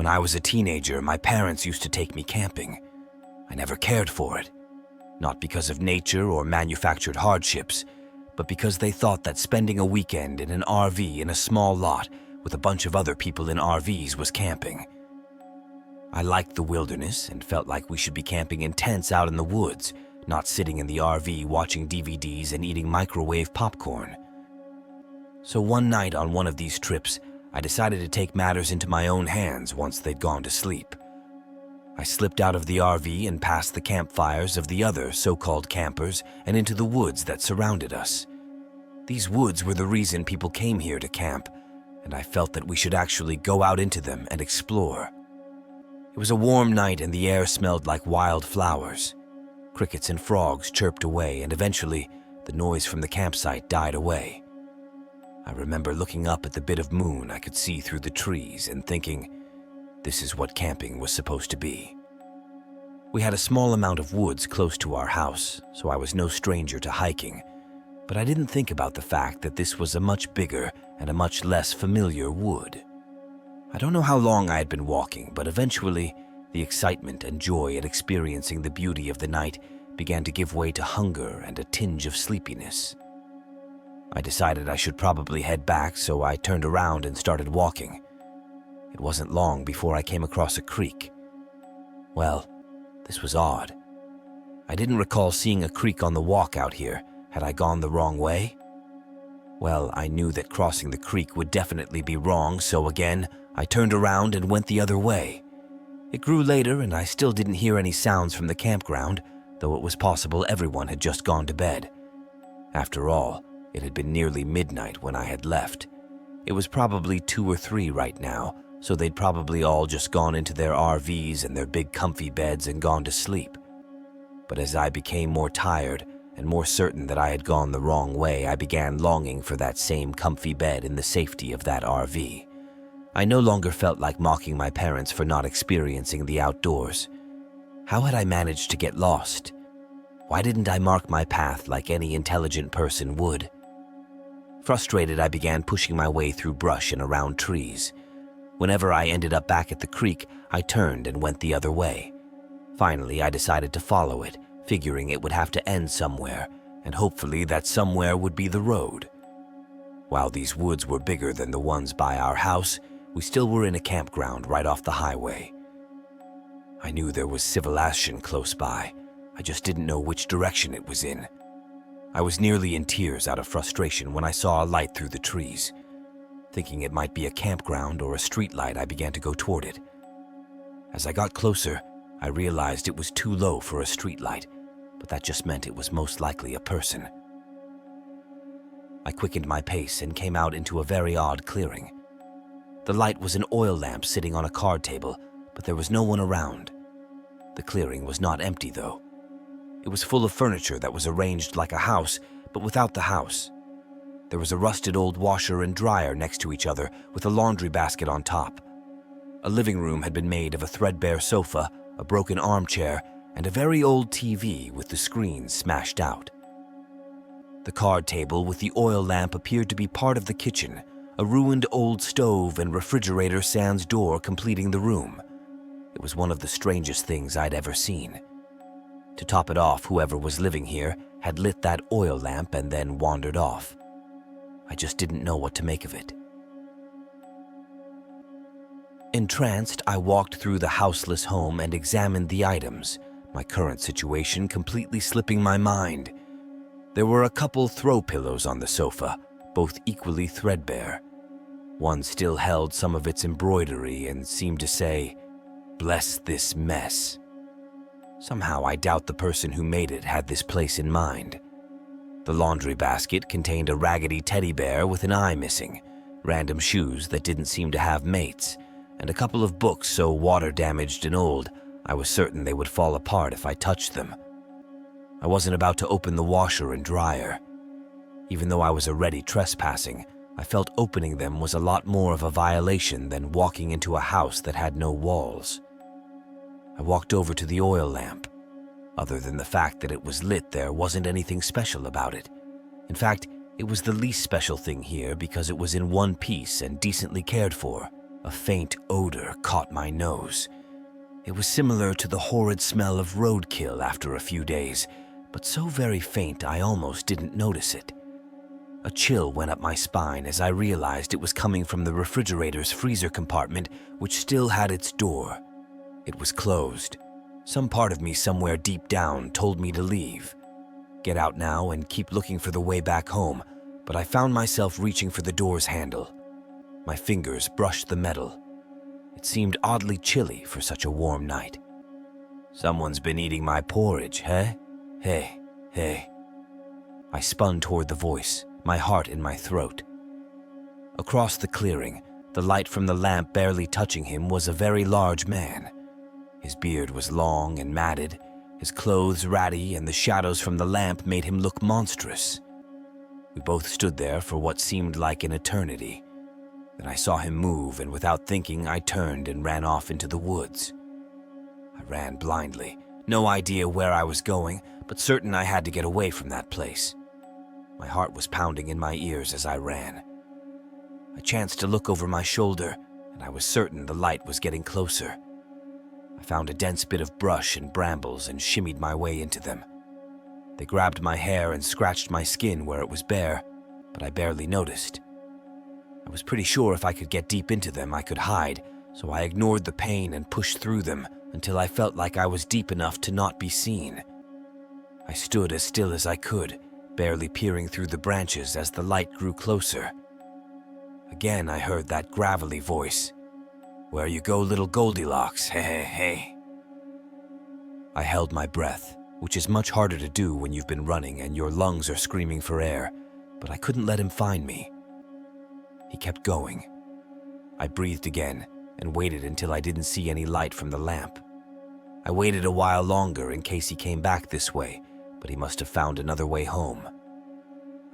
When I was a teenager, my parents used to take me camping. I never cared for it, not because of nature or manufactured hardships, but because they thought that spending a weekend in an RV in a small lot with a bunch of other people in RVs was camping. I liked the wilderness and felt like we should be camping in tents out in the woods, not sitting in the RV watching DVDs and eating microwave popcorn. So one night on one of these trips, I decided to take matters into my own hands once they'd gone to sleep. I slipped out of the RV and past the campfires of the other so-called campers and into the woods that surrounded us. These woods were the reason people came here to camp, and I felt that we should actually go out into them and explore. It was a warm night and the air smelled like wild flowers. Crickets and frogs chirped away, and eventually the noise from the campsite died away. I remember looking up at the bit of moon I could see through the trees and thinking, this is what camping was supposed to be. We had a small amount of woods close to our house, so I was no stranger to hiking, but I didn't think about the fact that this was a much bigger and a much less familiar wood. I don't know how long I had been walking, but eventually the excitement and joy at experiencing the beauty of the night began to give way to hunger and a tinge of sleepiness. I decided I should probably head back, so I turned around and started walking. It wasn't long before I came across a creek. Well, this was odd. I didn't recall seeing a creek on the walk out here. Had I gone the wrong way? Well, I knew that crossing the creek would definitely be wrong, so again, I turned around and went the other way. It grew later and I still didn't hear any sounds from the campground, though it was possible everyone had just gone to bed. After all, it had been nearly midnight when I had left. It was probably 2 or 3 right now, so they'd probably all just gone into their RVs and their big comfy beds and gone to sleep. But as I became more tired and more certain that I had gone the wrong way, I began longing for that same comfy bed in the safety of that RV. I no longer felt like mocking my parents for not experiencing the outdoors. How had I managed to get lost? Why didn't I mark my path like any intelligent person would? Frustrated, I began pushing my way through brush and around trees. Whenever I ended up back at the creek, I turned and went the other way. Finally, I decided to follow it, figuring it would have to end somewhere, and hopefully that somewhere would be the road. While these woods were bigger than the ones by our house, we still were in a campground right off the highway. I knew there was civilization close by. I just didn't know which direction it was in. I was nearly in tears out of frustration when I saw a light through the trees. Thinking it might be a campground or a street light, I began to go toward it. As I got closer, I realized it was too low for a street light, but that just meant it was most likely a person. I quickened my pace and came out into a very odd clearing. The light was an oil lamp sitting on a card table, but there was no one around. The clearing was not empty, though. It was full of furniture that was arranged like a house, but without the house. There was a rusted old washer and dryer next to each other with a laundry basket on top. A living room had been made of a threadbare sofa, a broken armchair, and a very old TV with the screen smashed out. The card table with the oil lamp appeared to be part of the kitchen, a ruined old stove and refrigerator sans door completing the room. It was one of the strangest things I'd ever seen. To top it off, whoever was living here had lit that oil lamp and then wandered off. I just didn't know what to make of it. Entranced, I walked through the houseless home and examined the items, my current situation completely slipping my mind. There were a couple throw pillows on the sofa, both equally threadbare. One still held some of its embroidery and seemed to say, "Bless this mess." Somehow I doubt the person who made it had this place in mind. The laundry basket contained a raggedy teddy bear with an eye missing, random shoes that didn't seem to have mates, and a couple of books so water-damaged and old, I was certain they would fall apart if I touched them. I wasn't about to open the washer and dryer. Even though I was already trespassing, I felt opening them was a lot more of a violation than walking into a house that had no walls. I walked over to the oil lamp. Other than the fact that it was lit, there wasn't anything special about it. In fact, it was the least special thing here because it was in one piece and decently cared for. A faint odor caught my nose. It was similar to the horrid smell of roadkill after a few days, but so very faint I almost didn't notice it. A chill went up my spine as I realized it was coming from the refrigerator's freezer compartment, which still had its door. It was closed. Some part of me somewhere deep down told me to leave. Get out now and keep looking for the way back home, but I found myself reaching for the door's handle. My fingers brushed the metal. It seemed oddly chilly for such a warm night. Someone's been eating my porridge, eh? Hey, hey. I spun toward the voice, my heart in my throat. Across the clearing, the light from the lamp barely touching him, was a very large man. His beard was long and matted, his clothes ratty, and the shadows from the lamp made him look monstrous. We both stood there for what seemed like an eternity. Then I saw him move, and without thinking, I turned and ran off into the woods. I ran blindly, no idea where I was going, but certain I had to get away from that place. My heart was pounding in my ears as I ran. I chanced to look over my shoulder, and I was certain the light was getting closer. I found a dense bit of brush and brambles and shimmied my way into them. They grabbed my hair and scratched my skin where it was bare, but I barely noticed. I was pretty sure if I could get deep into them, I could hide, so I ignored the pain and pushed through them until I felt like I was deep enough to not be seen. I stood as still as I could, barely peering through the branches as the light grew closer. Again, I heard that gravelly voice. "Where you go, little Goldilocks, hey, hey, hey." I held my breath, which is much harder to do when you've been running and your lungs are screaming for air, but I couldn't let him find me. He kept going. I breathed again and waited until I didn't see any light from the lamp. I waited a while longer in case he came back this way, but he must have found another way home.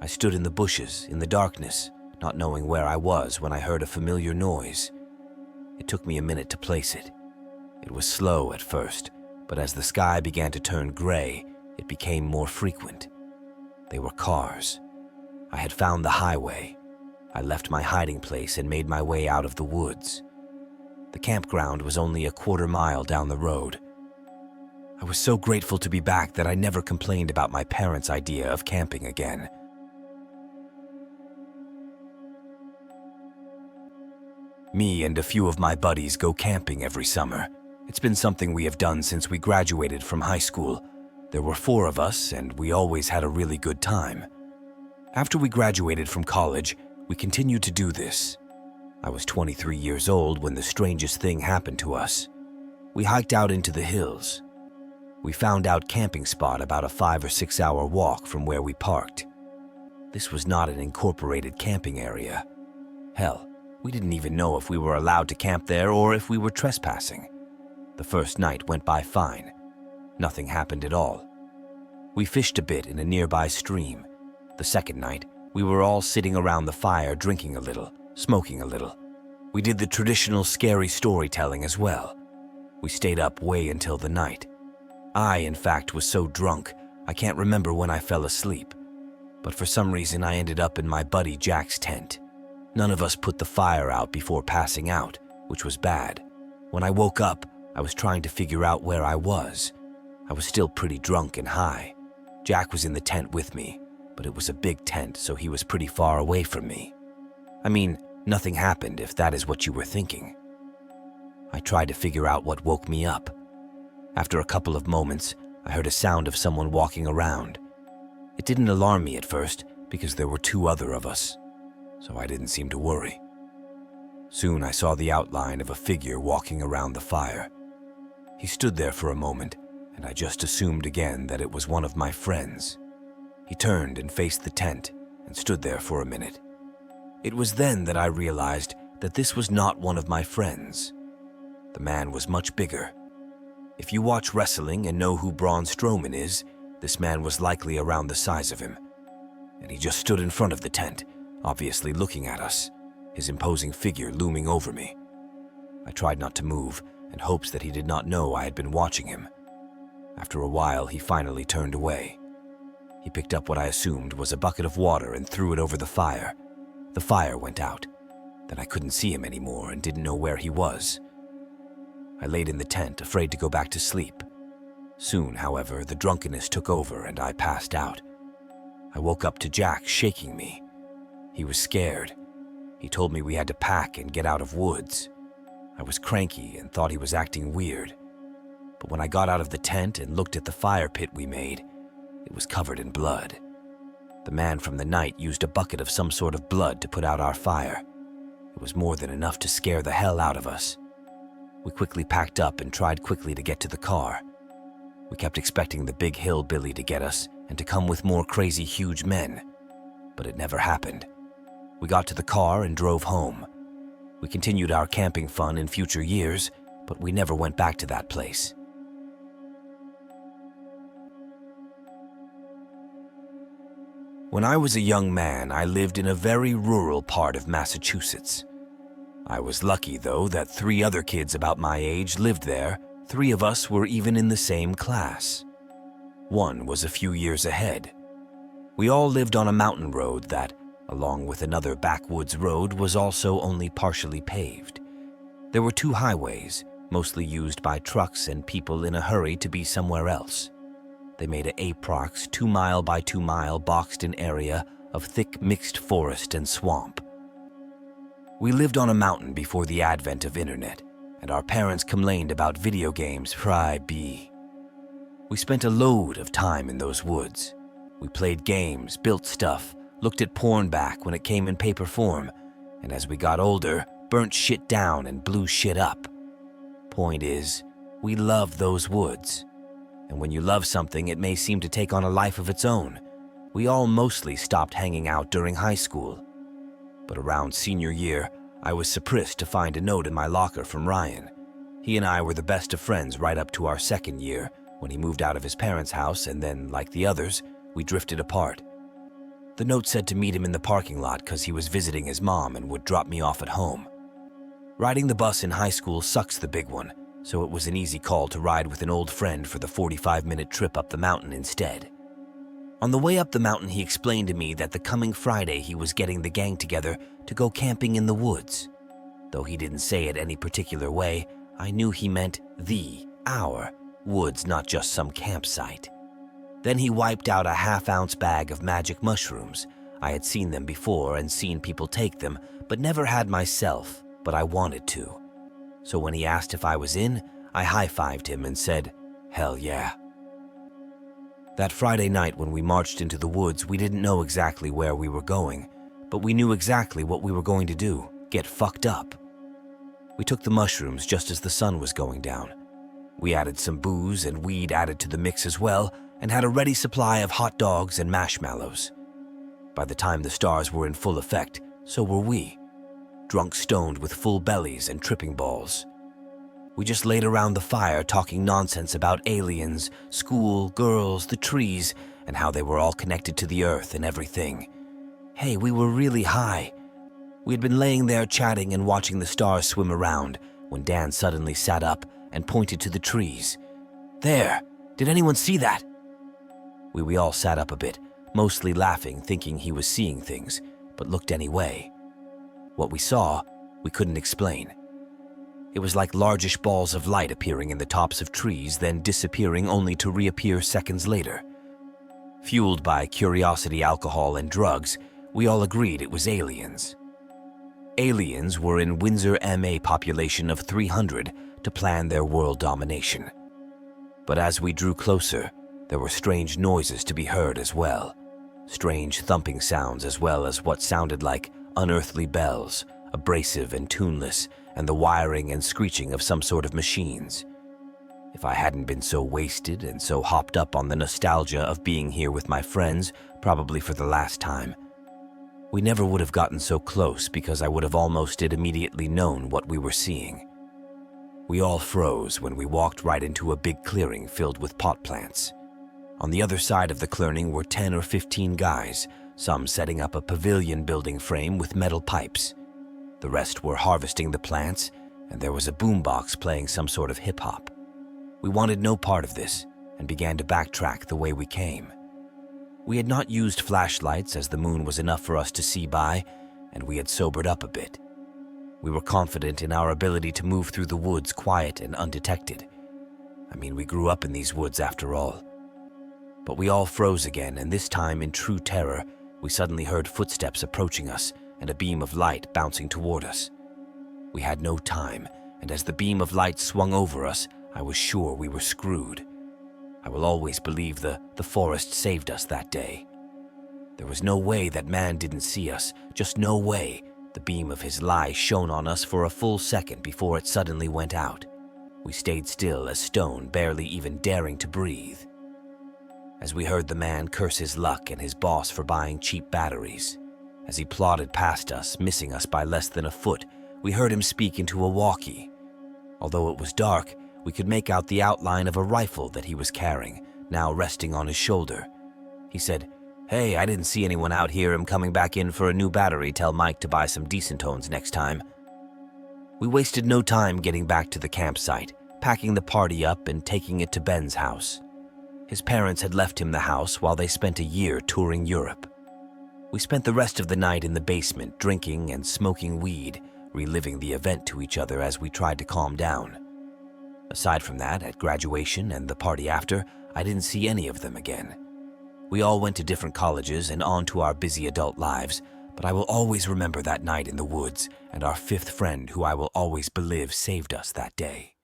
I stood in the bushes, in the darkness, not knowing where I was when I heard a familiar noise. It took me a minute to place it. It was slow at first, but as the sky began to turn gray, it became more frequent. They were cars. I had found the highway. I left my hiding place and made my way out of the woods. The campground was only a quarter-mile down the road. I was so grateful to be back that I never complained about my parents' idea of camping again. Me and a few of my buddies go camping every summer. It's been something we have done since we graduated from high school. There were 4 of us, and we always had a really good time. After we graduated from college, we continued to do this. I was 23 years old when the strangest thing happened to us. We hiked out into the hills. We found out camping spot about a 5 or 6 hour walk from where we parked. This was not an incorporated camping area. Hell, we didn't even know if we were allowed to camp there or if we were trespassing. The first night went by fine. Nothing happened at all. We fished a bit in a nearby stream. The second night, we were all sitting around the fire drinking a little, smoking a little. We did the traditional scary storytelling as well. We stayed up way until the night. I, in fact, was so drunk, I can't remember when I fell asleep. But for some reason, I ended up in my buddy Jack's tent. None of us put the fire out before passing out, which was bad. When I woke up, I was trying to figure out where I was. I was still pretty drunk and high. Jack was in the tent with me, but it was a big tent, so he was pretty far away from me. I mean, nothing happened if that is what you were thinking. I tried to figure out what woke me up. After a couple of moments, I heard a sound of someone walking around. It didn't alarm me at first because there were 2 other of us, so I didn't seem to worry. Soon I saw the outline of a figure walking around the fire. He stood there for a moment, and I just assumed again that it was one of my friends. He turned and faced the tent and stood there for a minute. It was then that I realized that this was not one of my friends. The man was much bigger. If you watch wrestling and know who Braun Strowman is, this man was likely around the size of him. And he just stood in front of the tent, obviously looking at us, his imposing figure looming over me. I tried not to move in hopes that he did not know I had been watching him. After a while, he finally turned away. He picked up what I assumed was a bucket of water and threw it over the fire. The fire went out. Then I couldn't see him anymore and didn't know where he was. I laid in the tent, afraid to go back to sleep. Soon, however, the drunkenness took over and I passed out. I woke up to Jack shaking me. He was scared. He told me we had to pack and get out of woods. I was cranky and thought he was acting weird. But when I got out of the tent and looked at the fire pit we made, it was covered in blood. The man from the night used a bucket of some sort of blood to put out our fire. It was more than enough to scare the hell out of us. We quickly packed up and tried quickly to get to the car. We kept expecting the big hillbilly to get us and to come with more crazy huge men, but it never happened. We got to the car and drove home. We continued our camping fun in future years, but we never went back to that place. When I was a young man, I lived in a very rural part of Massachusetts. I was lucky, though, that 3 other kids about my age lived there. 3 of us were even in the same class. One was a few years ahead. We all lived on a mountain road that, along with another backwoods road, was also only partially paved. There were 2 highways, mostly used by trucks and people in a hurry to be somewhere else. They made an approx 2 mile by 2 mile boxed-in area of thick mixed forest and swamp. We lived on a mountain before the advent of internet, and our parents complained about video games. We spent a load of time in those woods. We played games, built stuff, looked at porn back when it came in paper form, and as we got older, burnt shit down and blew shit up. Point is, we loved those woods. And when you love something, it may seem to take on a life of its own. We all mostly stopped hanging out during high school. But around senior year, I was surprised to find a note in my locker from Ryan. He and I were the best of friends right up to our 2nd year, when he moved out of his parents' house, and then, like the others, we drifted apart. The note said to meet him in the parking lot because he was visiting his mom and would drop me off at home. Riding the bus in high school sucks the big one, so it was an easy call to ride with an old friend for the 45-minute trip up the mountain instead. On the way up the mountain, he explained to me that the coming Friday he was getting the gang together to go camping in the woods. Though he didn't say it any particular way, I knew he meant our woods, not just some campsite. Then he wiped out a half-ounce bag of magic mushrooms. I had seen them before and seen people take them, but never had myself, but I wanted to. So when he asked if I was in, I high-fived him and said, "Hell yeah." That Friday night when we marched into the woods, we didn't know exactly where we were going, but we knew exactly what we were going to do: get fucked up. We took the mushrooms just as the sun was going down. We added some booze and weed added to the mix as well, and had a ready supply of hot dogs and marshmallows. By the time the stars were in full effect, so were we. Drunk stoned with full bellies and tripping balls. We just laid around the fire talking nonsense about aliens, school, girls, the trees, and how they were all connected to the earth and everything. Hey, we were really high. We had been laying there chatting and watching the stars swim around when Dan suddenly sat up and pointed to the trees. "There! Did anyone see that?" We all sat up a bit, mostly laughing, thinking he was seeing things, but looked anyway. What we saw, we couldn't explain. It was like largish balls of light appearing in the tops of trees, then disappearing only to reappear seconds later. Fueled by curiosity, alcohol, and drugs, we all agreed it was aliens. Aliens were in Windsor, MA population of 300 to plan their world domination. But as we drew closer, there were strange noises to be heard as well. Strange thumping sounds as well as what sounded like unearthly bells, abrasive and tuneless, and the wiring and screeching of some sort of machines. If I hadn't been so wasted and so hopped up on the nostalgia of being here with my friends, probably for the last time, we never would have gotten so close because I would have almost immediately known what we were seeing. We all froze when we walked right into a big clearing filled with pot plants. On the other side of the clearing were 10 or 15 guys, some setting up a pavilion building frame with metal pipes. The rest were harvesting the plants, and there was a boombox playing some sort of hip-hop. We wanted no part of this and began to backtrack the way we came. We had not used flashlights as the moon was enough for us to see by, and we had sobered up a bit. We were confident in our ability to move through the woods quiet and undetected. I mean, we grew up in these woods after all. But we all froze again, and this time, in true terror, we suddenly heard footsteps approaching us and a beam of light bouncing toward us. We had no time, and as the beam of light swung over us, I was sure we were screwed. I will always believe the forest saved us that day. There was no way that man didn't see us, just no way. The beam of his lie shone on us for a full second before it suddenly went out. We stayed still as stone, barely even daring to breathe. As we heard the man curse his luck and his boss for buying cheap batteries. As he plodded past us, missing us by less than a foot, we heard him speak into a walkie. Although it was dark, we could make out the outline of a rifle that he was carrying, now resting on his shoulder. He said, "Hey, I didn't see anyone out here. I'm coming back in for a new battery. Tell Mike to buy some decent tones next time." We wasted no time getting back to the campsite, packing the party up and taking it to Ben's house. His parents had left him the house while they spent a year touring Europe. We spent the rest of the night in the basement, drinking and smoking weed, reliving the event to each other as we tried to calm down. Aside from that, at graduation and the party after, I didn't see any of them again. We all went to different colleges and on to our busy adult lives, but I will always remember that night in the woods and our fifth friend who I will always believe saved us that day.